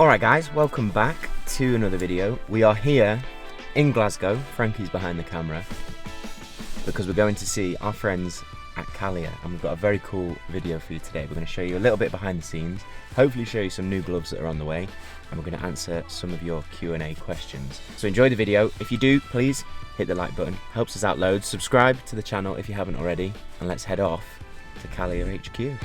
Alright guys, welcome back to another video. We are here in Glasgow, Frankie's behind the camera, because we're going to see our friends at Kaliaaer, and we've got a very cool video for you today. We're going to show you a little bit behind the scenes, hopefully show you some new gloves that are on the way, and we're going to answer some of your Q&A questions. So enjoy the video. If you do, please hit the like button, helps us out loads. Subscribe to the channel if you haven't already, and let's head off to Kaliaaer HQ.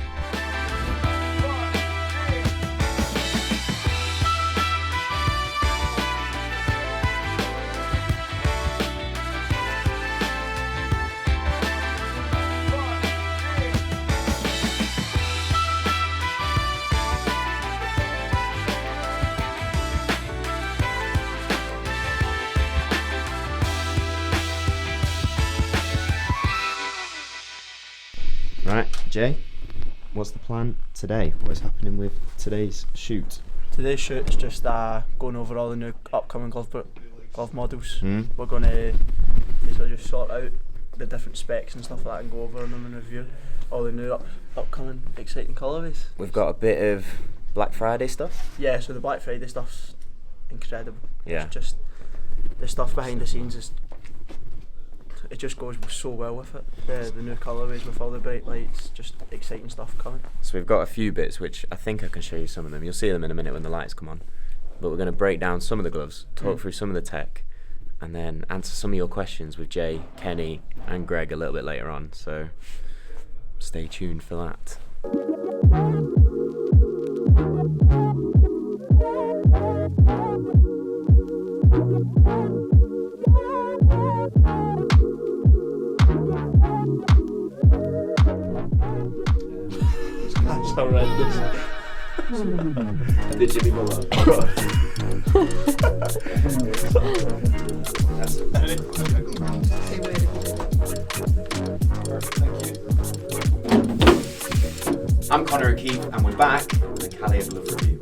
Right, Jay, what's the plan today? What is happening with today's shoot? Today's shoot is just going over all the new upcoming glove models. We're going to basically just sort out the different specs and stuff like that and go over them and review all the new upcoming exciting colourways. We've got a bit of Black Friday stuff. Yeah, so the Black Friday stuff's incredible. Yeah. It's just the stuff behind the scenes it just goes so well with it. The new colourways with all the bright lights, just exciting stuff coming. So we've got a few bits which I think I can show you some of them. You'll see them in a minute when the lights come on. But we're going to break down some of the gloves, talk through some of the tech, and then answer some of your questions with Jay, Kenny and Greg a little bit later on. So stay tuned for that. That's horrendous. The Jimmy Muller. I'm Conor O'Keefe and we're back with the Kaliaaer glove review.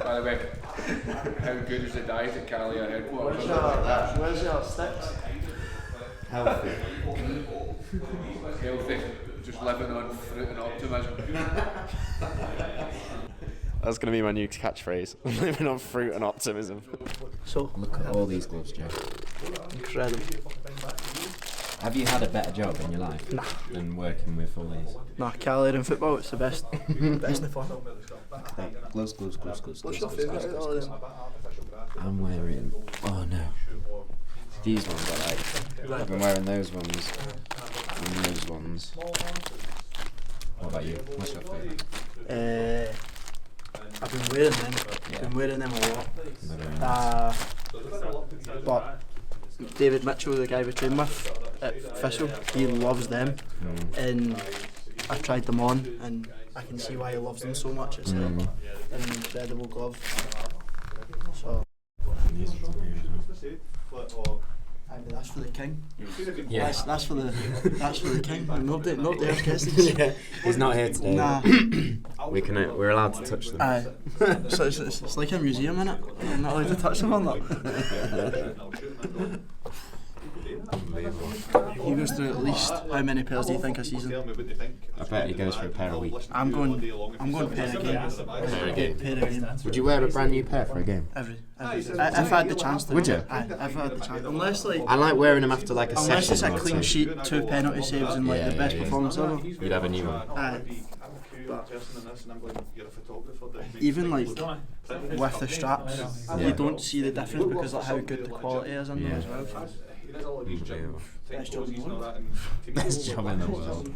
By the way, how good is the diet at Kaliaaer headquarters? Where's your sticks? Healthy. Healthy, just living on fruit and optimism. That's going to be my new catchphrase. Living on fruit and optimism. So, Look at all these gloves, Joe. incredible. Have you had a better job in your life than working with all these? Nah, Kaliaaer in football, it's the best. Best in the fun. Gloves. What's your favourite out of all of them? I'm wearing. Oh no. These ones I like. I've been wearing those ones and those ones. What about you? What's your favourite? I've been wearing them. Yeah. Been wearing them a lot. No. But David Mitchell, the guy we train with at Official, he loves them, and I've tried them on, and I can see why he loves them so much. It's like an incredible glove. So. These ones are weird, That's for the king. Yeah. That's for the king. Nobody else gets these. Yeah. He's not here today. Nah. We're allowed to touch them. So it's like a museum, innit? You're not allowed to touch them on that. He goes through at least how many pairs do you think a season? I bet he goes for a pair a week. I'm going pair a game. Pair a game. Would you wear a brand new pair for a game? Every. If I had the chance to. Would you? I've had the chance. Unless I like wearing them after like a unless session. it's a or clean two. sheet, 2 penalty saves, and like the best performance ever. You'd have a new one. Even like with the straps, you don't see the difference because of how good the quality is in them as well. Best job in the world. Best job in the world.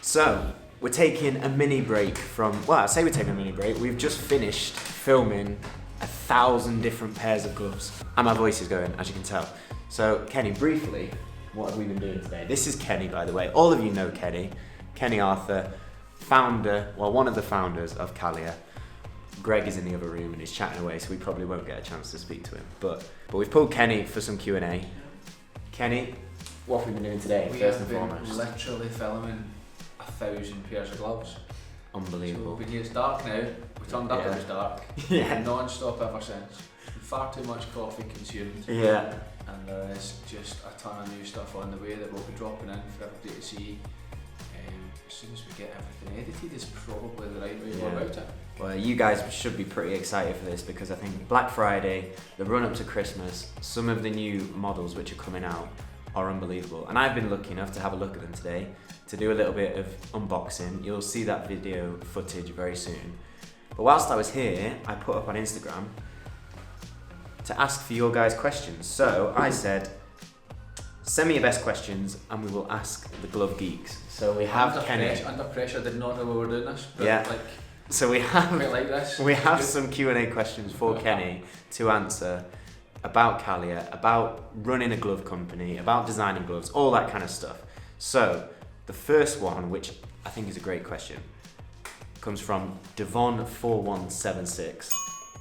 So, we're taking a mini break from, well, I say we're taking a mini break. We've just finished filming 1,000 different pairs of gloves. And my voice is going, as you can tell. So, Kenny, briefly, what have we been doing today? This is Kenny, by the way. All of you know Kenny. Kenny Arthur, founder, well, one of the founders of Kaliaaer. Greg is in the other room and he's chatting away, so we probably won't get a chance to speak to him. But we've pulled Kenny for some Q&A. Kenny, what have we been doing today, We first have and been foremost? literally filming 1,000 pairs of gloves. So Unbelievable. we it's dark now. We turned up, Yeah. it was dark. Yeah. Non-stop ever since. Far too much coffee consumed. Yeah. And there is just a ton of new stuff on the way that we'll be dropping in for everybody to see. As soon as we get everything edited is probably the right way to go Yeah. about it. Well, you guys should be pretty excited for this because I think Black Friday, the run up to Christmas, some of the new models which are coming out are unbelievable. And I've been lucky enough to have a look at them today, to do a little bit of unboxing. You'll see that video footage very soon. But whilst I was here, I put up on Instagram to ask for your guys' questions. So I said, send me your best questions and we will ask the glove geeks. So we have Kenny. Under pressure, did not know we were doing this. But Yeah. like, So we have quite like this. we It's have good. some Q&A questions for Kenny to answer about Kaliaaer, about running a glove company, about designing gloves, all that kind of stuff. So the first one, which I think is a great question, comes from Devon4176,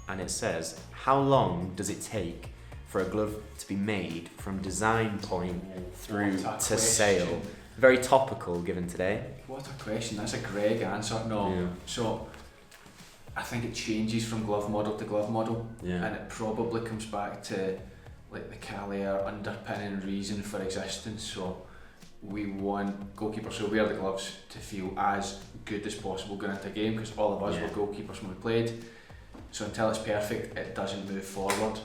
and it says, how long does it take for a glove to be made from design point through What a to sale? question. Very topical given today. What a question. That's a Greg answer. No. Yeah. So I think it changes from glove model to glove model. Yeah. And it probably comes back to like the Kaliaaer underpinning reason for existence. So we want goalkeepers who wear the gloves to feel as good as possible going into a game, because all of us Yeah. were goalkeepers when we played. So until it's perfect, it doesn't move forward.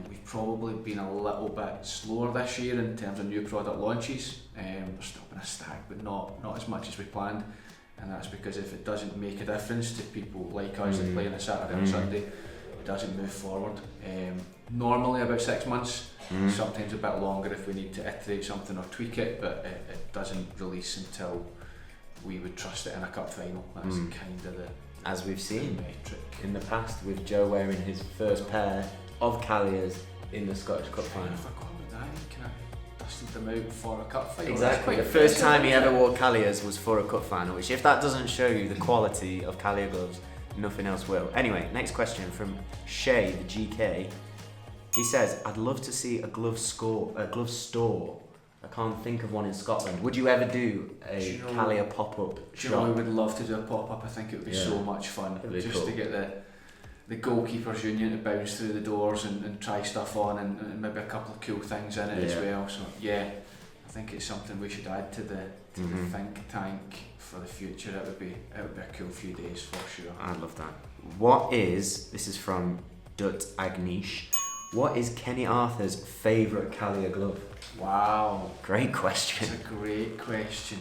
We've probably been a little bit slower this year in terms of new product launches. There's still been a stack, but not as much as we planned. And that's because if it doesn't make a difference to people like us that play on a Saturday and Sunday, it doesn't move forward. Normally about 6 months, sometimes a bit longer if we need to iterate something or tweak it, but it doesn't release until we would trust it in a cup final. That's kind of the As we've seen metric. in the past with Joe wearing his first pair of Kaliaaers in the Scottish Cup I final. forgot about that. He kind of dusted them out for a cup final. That's Exactly. quite The first impressive, time he isn't ever it? wore Kaliaaers was for a cup final, which if that doesn't show you the quality of Kaliaaer gloves, nothing else will. Anyway, next question from Shay, the GK. He says, I'd love to see a glove store. I can't think of one in Scotland. Would you ever do a Do you know- Kaliaaer pop-up Do you know, we shop? would love to do a pop-up. I think it would be Yeah. so much fun. It'd be Just cool. to get the goalkeepers union to bounce through the doors and try stuff on and maybe a couple of cool things in it as Yeah. well. So yeah, I think it's something we should add to the Mhm. think tank for the future. It would be a cool few days for sure. I love that. What is, this is from Dut Agnish, what is Kenny Arthur's favourite Kaliaaer glove? Wow. Great It's question. a great question.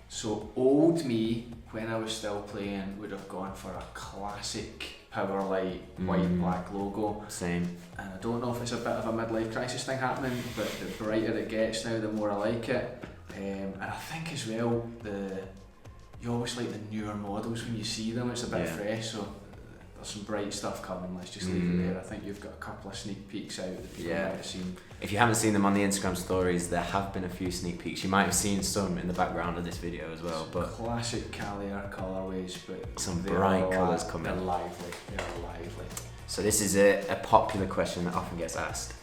So old me, when I was still playing, would have gone for a classic Powerlight white black logo. Same. And I don't know if it's a bit of a midlife crisis thing happening, but the brighter it gets now, the more I like it. And I think as well, you always like the newer models when you see them. It's a bit Yeah. fresh, so there's some bright stuff coming. Let's just leave it there. I think you've got a couple of sneak peeks out that people Yeah. might have seen. If you haven't seen them on the Instagram stories, there have been a few sneak peeks. You might have seen some in the background of this video as well, but Classic Kaliaaer colourways, but Some they're bright li- colours coming. They're lively. They're lively. so this is a popular question that often gets asked.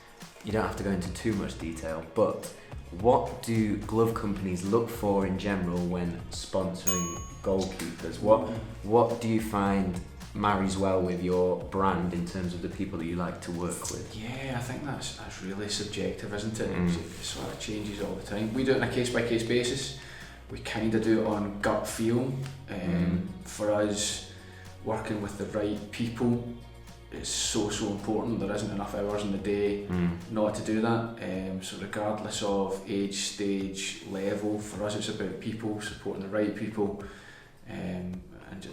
You don't have to go into too much detail, but what do glove companies look for in general when sponsoring goalkeepers? What do you find marries well with your brand in terms of the people that you like to work with? Yeah, I think that's really subjective, isn't it? It sort of changes all the time. We do it on a case-by-case basis. We kind of do it on gut feel. For us, working with the right people is so important. There isn't enough hours in the day not to do that. So regardless of age, stage, level, for us it's about people, supporting the right people, and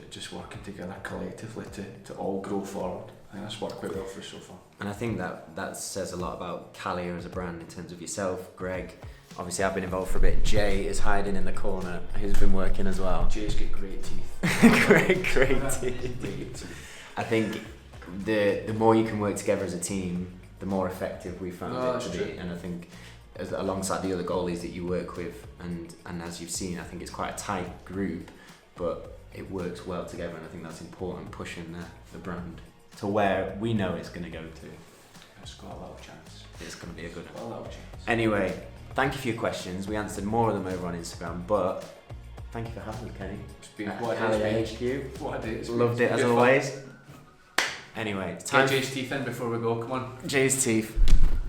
just working together collectively to all grow forward. I think that's worked quite well for us so far. And I think that says a lot about Kaliaaer as a brand in terms of yourself, Greg. Obviously, I've been involved for a bit. Jay is hiding in the corner. He's been working as well. Jay's got great teeth. great teeth. Great teeth. I think the more you can work together as a team, the more effective we found No, it to that's be. true. And I think alongside the other goalies that you work with, and as you've seen, I think it's quite a tight group, but it works well together, and I think that's important, pushing the brand to where we know it's going to go to. It's got a little chance. It's going to be a good Got a one. little chance. Anyway, thank you for your questions. We answered more of them over on Instagram, but thank you for having me, Kenny. It's been At what a day it's Kaliaaer been. HQ. What a day it's Loved been. it as Good fun. always. Anyway, it's time Get Jay's teeth in before we go, come on. Jay's teeth.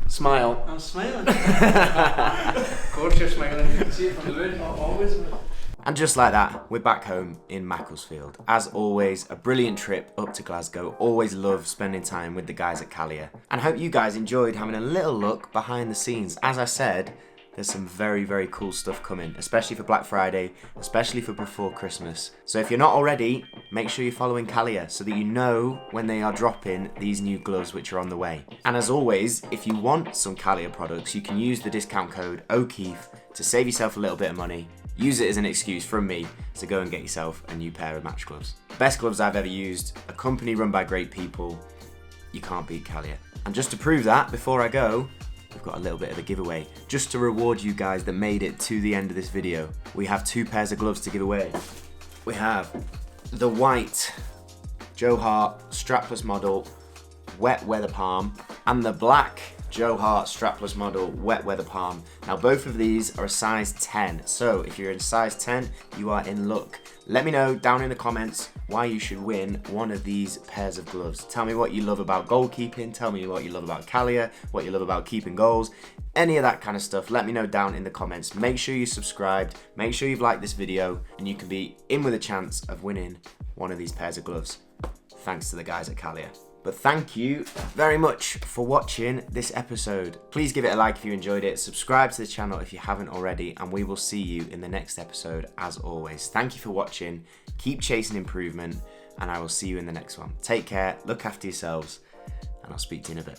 Smile. I'm smiling. Of course you're smiling, you can see it from the moon. Always. And just like that, we're back home in Macclesfield. As always, a brilliant trip up to Glasgow. Always love spending time with the guys at Kaliaaer. And hope you guys enjoyed having a little look behind the scenes. As I said, there's some very, very cool stuff coming, especially for Black Friday, especially for before Christmas. So if you're not already, make sure you're following Kaliaaer so that you know when they are dropping these new gloves which are on the way. And as always, if you want some Kaliaaer products, you can use the discount code O'Keefe to save yourself a little bit of money. Use it as an excuse from me to go and get yourself a new pair of match gloves. Best gloves I've ever used, a company run by great people. You can't beat Kaliaaer. And just to prove that, before I go, we've got a little bit of a giveaway. Just to reward you guys that made it to the end of this video, we have 2 pairs of gloves to give away. We have the white Joe Hart strapless model wet weather palm and the black Joe Hart strapless model wet weather palm. Now both of these are a size 10, so if you're in size 10, you are in luck. Let me know down in the comments why you should win one of these pairs of gloves. Tell me what you love about goalkeeping, tell me what you love about Kaliaaer, what you love about keeping goals, any of that kind of stuff. Let me know down in the comments. Make sure you subscribed, make sure you've liked this video, and you can be in with a chance of winning one of these pairs of gloves. Thanks to the guys at Kaliaaer. But thank you very much for watching this episode. Please give it a like if you enjoyed it. Subscribe to the channel if you haven't already. And we will see you in the next episode as always. Thank you for watching. Keep chasing improvement. And I will see you in the next one. Take care. Look after yourselves. And I'll speak to you in a bit.